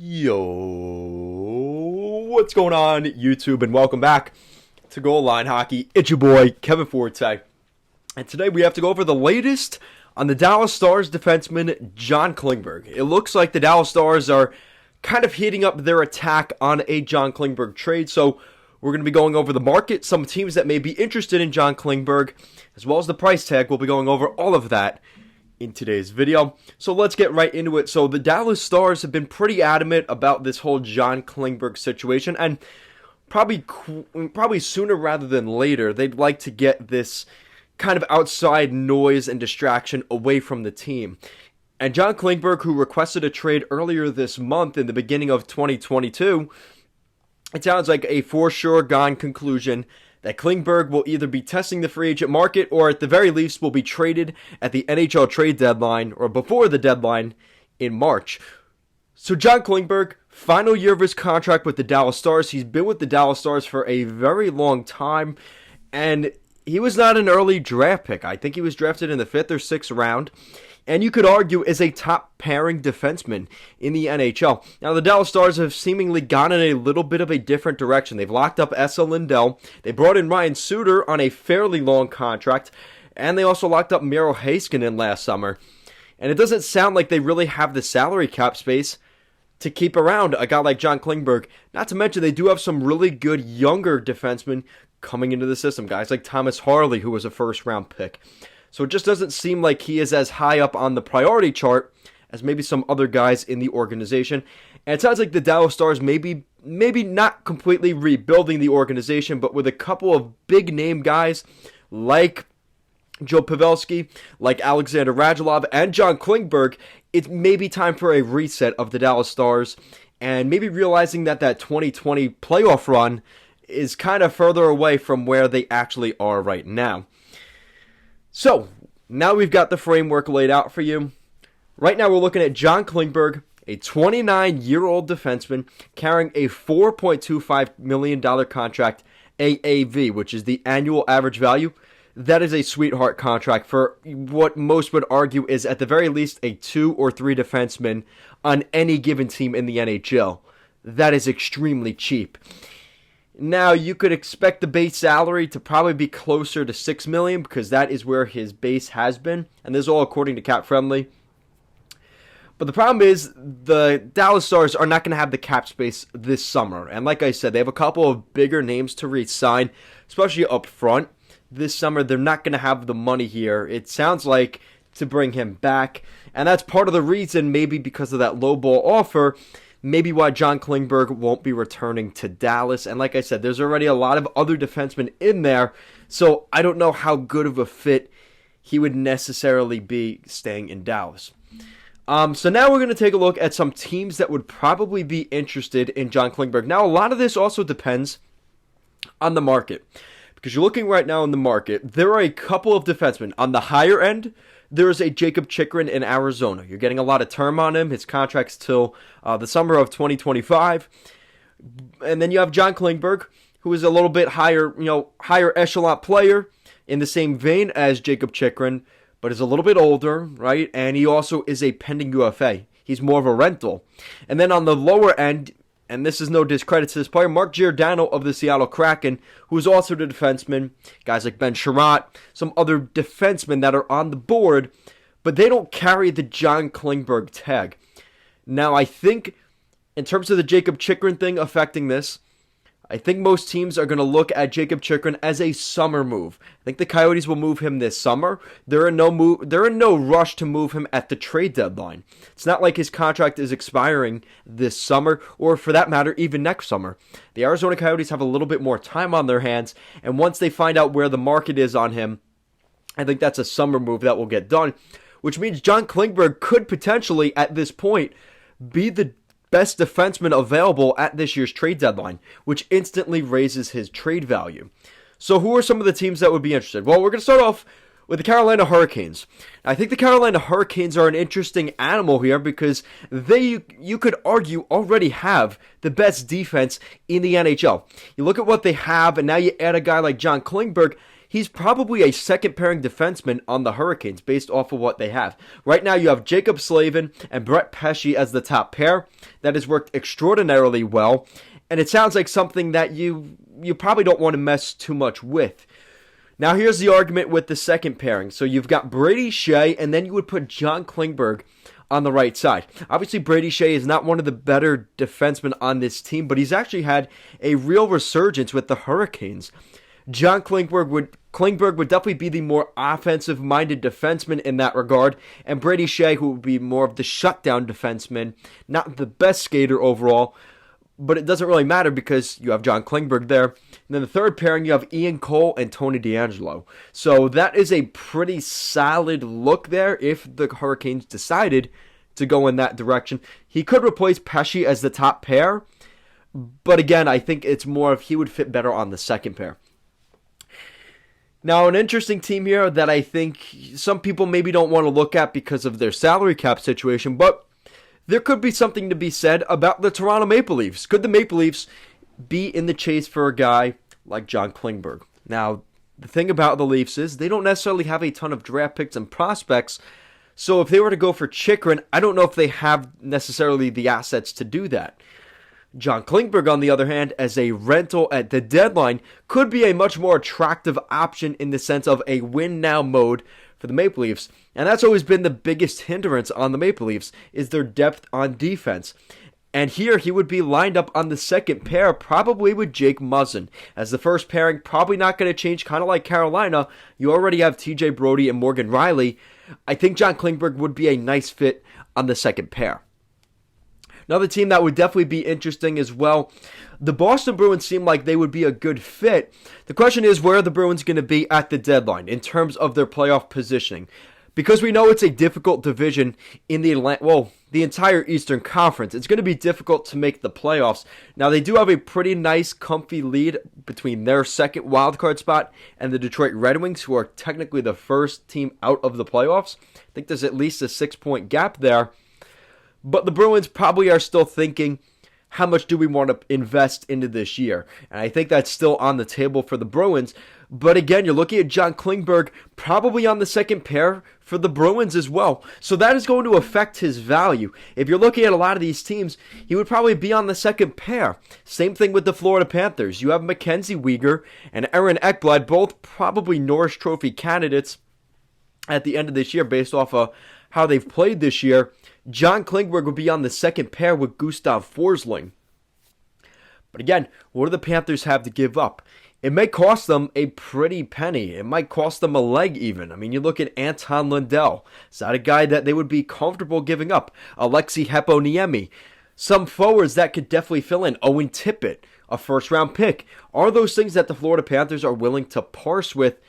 Yo, what's going on, YouTube, and welcome back to Goal Line Hockey. It's your boy, Kevin Forte, and today we have to go over the latest on the Dallas Stars defenseman, John Klingberg. It looks like the Dallas Stars are kind of heating up their attack on a John Klingberg trade, so we're going to be going over the market, some teams that may be interested in John Klingberg, as well as the price tag. We'll be going over all of that in today's video. So let's get right into it. So the Dallas Stars have been pretty adamant about this whole John Klingberg situation, and probably sooner rather than later, they'd like to get this kind of outside noise and distraction away from the team. And John Klingberg, who requested a trade earlier this month in the beginning of 2022, it sounds like a for sure gone conclusion that Klingberg will either be testing the free agent market or at the very least will be traded at the NHL trade deadline or before the deadline in March. So John Klingberg, final year of his contract with the Dallas Stars. He's been with the Dallas Stars for a very long time, and he was not an early draft pick. I think he was drafted in the 5th or 6th round, and you could argue is a top pairing defenseman in the NHL. Now, the Dallas Stars have seemingly gone in a little bit of a different direction. They've locked up Esa Lindell. They brought in Ryan Suter on a fairly long contract, and they also locked up Miro Heiskanen last summer. And it doesn't sound like they really have the salary cap space to keep around a guy like John Klingberg. Not to mention, they do have some really good younger defensemen coming into the system. Guys like Thomas Harley, who was a first-round pick. So it just doesn't seem like he is as high up on the priority chart as maybe some other guys in the organization. And it sounds like the Dallas Stars maybe not completely rebuilding the organization, but with a couple of big-name guys like Joe Pavelski, like Alexander Radulov, and John Klingberg, it may be time for a reset of the Dallas Stars and maybe realizing that 2020 playoff run is kind of further away from where they actually are right now. So, now we've got the framework laid out for you. Right now we're looking at John Klingberg, a 29-year-old defenseman carrying a $4.25 million contract AAV, which is the annual average value. That is a sweetheart contract for what most would argue is at the very least a 2 or 3 defenseman on any given team in the NHL. That is extremely cheap. Now, you could expect the base salary to probably be closer to $6 million because that is where his base has been, and this is all according to Cap Friendly. But the problem is the Dallas Stars are not going to have the cap space this summer, and like I said, they have a couple of bigger names to re-sign, especially up front. This summer, they're not going to have the money here, it sounds like, to bring him back, and that's part of the reason, maybe because of that lowball offer, maybe why John Klingberg won't be returning to Dallas. And like I said, there's already a lot of other defensemen in there, so I don't know how good of a fit he would necessarily be staying in Dallas. So now we're going to take a look at some teams that would probably be interested in John Klingberg. Now, a lot of this also depends on the market, because you're looking right now in the market, there are a couple of defensemen. On the higher end, there is a Jakob Chychrun in Arizona. You're getting a lot of term on him. His contract's till the summer of 2025. And then you have John Klingberg, who is a little bit higher echelon player in the same vein as Jakob Chychrun, but is a little bit older, right? And he also is a pending UFA. He's more of a rental. And then on the lower end, and this is no discredit to this player, Mark Giordano of the Seattle Kraken, who is also the defenseman, guys like Ben Sherratt, some other defensemen that are on the board, but they don't carry the John Klingberg tag. Now, I think, in terms of the Jakob Chychrun thing affecting this, I think most teams are going to look at Jakob Chychrun as a summer move. I think the Coyotes will move him this summer. They're in no rush to move him at the trade deadline. It's not like his contract is expiring this summer, or for that matter, even next summer. The Arizona Coyotes have a little bit more time on their hands, and once they find out where the market is on him, I think that's a summer move that will get done, which means John Klingberg could potentially, at this point, be the best defenseman available at this year's trade deadline, which instantly raises his trade value. So who are some of the teams that would be interested? Well, we're going to start off with the Carolina Hurricanes. I think the Carolina Hurricanes are an interesting animal here because they, you could argue, already have the best defense in the NHL. You look at what they have, and now you add a guy like John Klingberg. he's probably a second pairing defenseman on the Hurricanes based off of what they have. Right now you have Jacob Slavin and Brett Pesce as the top pair. That has worked extraordinarily well, and it sounds like something that you probably don't want to mess too much with. Now here's the argument with the second pairing. So you've got Brady Shea, and then you would put John Klingberg on the right side. Obviously, Brady Shea is not one of the better defensemen on this team, but he's actually had a real resurgence with the Hurricanes. John Klingberg would definitely be the more offensive-minded defenseman in that regard, and Brady Shea, who would be more of the shutdown defenseman, not the best skater overall, but it doesn't really matter because you have John Klingberg there. And then the third pairing, you have Ian Cole and Tony DeAngelo. So that is a pretty solid look there if the Hurricanes decided to go in that direction. He could replace Pesce as the top pair, but again, I think it's more of he would fit better on the second pair. Now, an interesting team here that I think some people maybe don't want to look at because of their salary cap situation, but there could be something to be said about the Toronto Maple Leafs. Could the Maple Leafs be in the chase for a guy like John Klingberg? Now, the thing about the Leafs is they don't necessarily have a ton of draft picks and prospects, so if they were to go for Chychrun, I don't know if they have necessarily the assets to do that. John Klingberg, on the other hand, as a rental at the deadline, could be a much more attractive option in the sense of a win-now mode for the Maple Leafs. And that's always been the biggest hindrance on the Maple Leafs, is their depth on defense. And here he would be lined up on the second pair, probably with Jake Muzzin. As the first pairing, probably not going to change, kind of like Carolina. You already have TJ Brody and Morgan Riley. I think John Klingberg would be a nice fit on the second pair. Another team that would definitely be interesting as well, the Boston Bruins seem like they would be a good fit. The question is, where are the Bruins going to be at the deadline in terms of their playoff positioning? Because we know it's a difficult division in the entire Eastern Conference. It's going to be difficult to make the playoffs. Now, they do have a pretty nice, comfy lead between their second wildcard spot and the Detroit Red Wings, who are technically the first team out of the playoffs. I think there's at least a 6-point gap there. But the Bruins probably are still thinking, how much do we want to invest into this year? And I think that's still on the table for the Bruins. But again, you're looking at John Klingberg probably on the second pair for the Bruins as well. So that is going to affect his value. If you're looking at a lot of these teams, he would probably be on the second pair. Same thing with the Florida Panthers. You have Mackenzie Weegar and Aaron Ekblad, both probably Norris Trophy candidates at the end of this year based off of how they've played this year. John Klingberg would be on the second pair with Gustav Forsling. But again, what do the Panthers have to give up? It may cost them a pretty penny. It might cost them a leg even. I mean, you look at Anton Lundell. Is that a guy that they would be comfortable giving up? Alexi Heponiemi. Some forwards that could definitely fill in. Owen Tippett, a first-round pick. Are those things that the Florida Panthers are willing to parse with?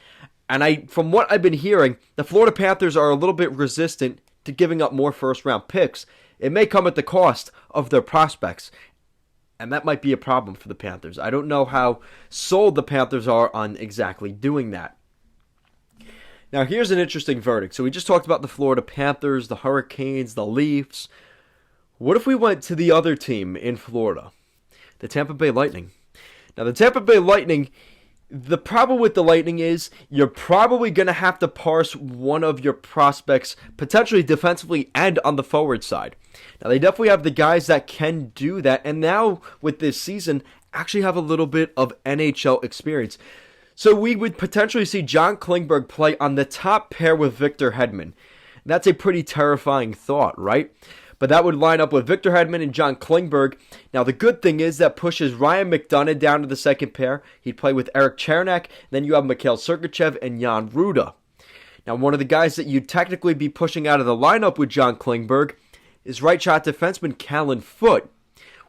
And from what I've been hearing, the Florida Panthers are a little bit resistant to giving up more first-round picks. It may come at the cost of their prospects, and that might be a problem for the Panthers. I don't know how sold the Panthers are on exactly doing that. Now, here's an interesting verdict. So we just talked about the Florida Panthers, the Hurricanes, the Leafs. What if we went to the other team in Florida, the Tampa Bay Lightning? Now, the Tampa Bay Lightning, the problem with the Lightning is you're probably going to have to parse one of your prospects, potentially defensively and on the forward side. Now, they definitely have the guys that can do that, and now with this season, actually have a little bit of NHL experience. So we would potentially see John Klingberg play on the top pair with Victor Hedman. That's a pretty terrifying thought, right? But that would line up with Victor Hedman and John Klingberg. Now, the good thing is that pushes Ryan McDonagh down to the second pair. He'd play with Eric Chernak. Then you have Mikhail Sergachev and Jan Ruda. Now, one of the guys that you'd technically be pushing out of the lineup with John Klingberg is right shot defenseman Callan Foote,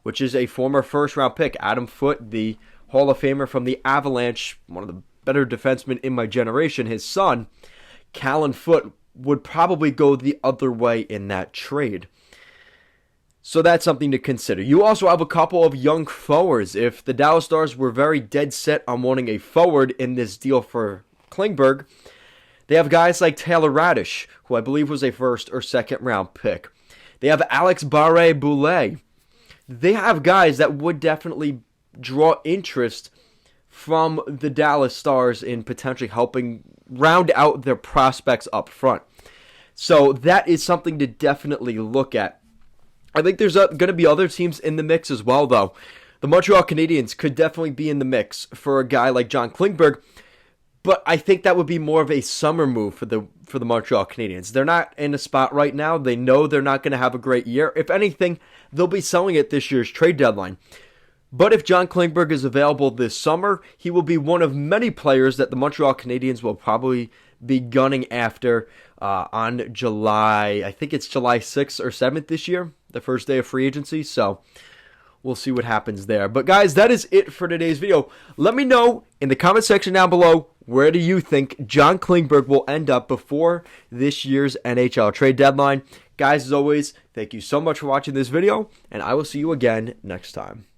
which is a former first-round pick. Adam Foote, the Hall of Famer from the Avalanche, one of the better defensemen in my generation, his son. Callan Foote would probably go the other way in that trade. So that's something to consider. You also have a couple of young forwards. If the Dallas Stars were very dead set on wanting a forward in this deal for Klingberg, they have guys like Taylor Radish, who I believe was a first or second round pick. They have Alex Barré-Boulet. They have guys that would definitely draw interest from the Dallas Stars in potentially helping round out their prospects up front. So that is something to definitely look at. I think there's going to be other teams in the mix as well, though. The Montreal Canadiens could definitely be in the mix for a guy like John Klingberg, but I think that would be more of a summer move for the Montreal Canadiens. They're not in a spot right now. They know they're not going to have a great year. If anything, they'll be selling at this year's trade deadline. But if John Klingberg is available this summer, he will be one of many players that the Montreal Canadiens will probably be gunning after on July, I think it's July 6th or 7th this year, the first day of free agency. So we'll see what happens there. But guys, that is it for today's video. Let me know in the comment section down below, where do you think John Klingberg will end up before this year's NHL trade deadline? Guys, as always, thank you so much for watching this video, and I will see you again next time.